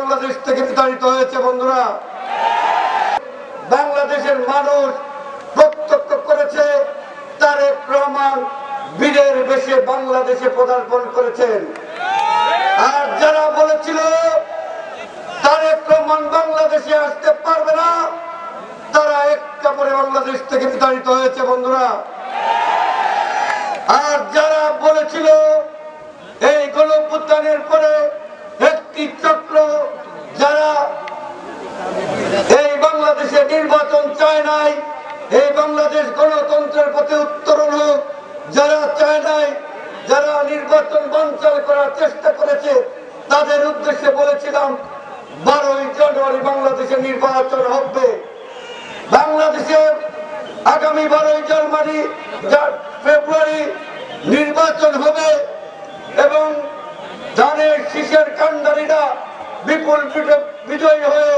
বাংলাদেশ থেকে বিতাড়িত হয়েছে। বন্ধুরা, বাংলাদেশের মানুষ প্রত্যক্ষ করেছে তারেক রহমান বীরের বেশে বাংলাদেশে পদার্পণ করেছেন। আর যারা বলেছিল তারেক রহমান বাংলাদেশে আসতে পারবে না, তারা এক কাপড়ে বাংলাদেশ থেকে বিতাড়িত হয়েছে। বন্ধুরা, আর যারা বলেছিল এই গণঅভ্যুত্থানের পরে একটি চক্র যারা এই বাংলাদেশে নির্বাচন চায় নাই, এই বাংলাদেশ গণতন্ত্রের প্রতি উত্তরণ হোক, যারা চায় নাই, যারা নির্বাচন বানচাল করার চেষ্টা করেছে, তাদের উদ্দেশ্যে বলেছিলাম 12ই জানুয়ারি বাংলাদেশে নির্বাচন হবে। বাংলাদেশের আগামী 12ই ফেব্রুয়ারি নির্বাচন হবে এবং ধানের শীষের কান্ডারীরা বিপুল বিজয়ী হয়ে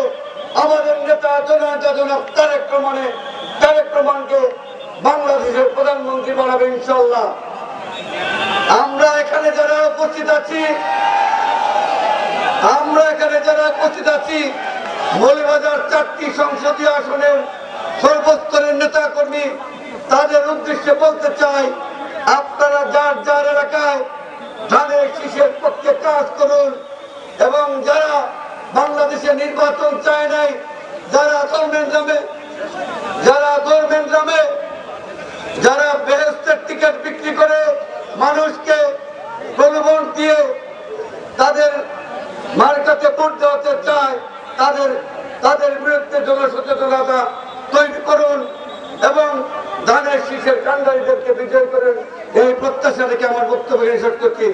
আমাদের নেতা জনাব তারেক রহমানকে বাংলাদেশের প্রধানমন্ত্রী বানাবে ইনশাআল্লাহ। আমরা এখানে যারা উপস্থিত আছি মৌলভীবাজার 4টি সংসদীয় আসনের সর্বস্তরের নেতা কর্মী, তাদের উদ্দেশ্যে বলতে চাই, আপনারা যার যার এলাকায় ধানের শীষের পক্ষে কাজ করুন এবং যারা বাংলাদেশে নির্বাচন চায় নাই, যারা ধর্মের নামে যারা বেহেশতের টিকিট বিক্রি করে মানুষকে প্রলোভন দিয়ে তাদের মার্কাতে ভোট দেওয়াতে চায়, তাদের বিরুদ্ধে জনসচেতনতা তৈরি করুন এবং ধানের শীষের কান্ডারীদেরকে বিজয় করেন। এই প্রত্যাশা রেখে আমার বক্তব্য শেষ করছি।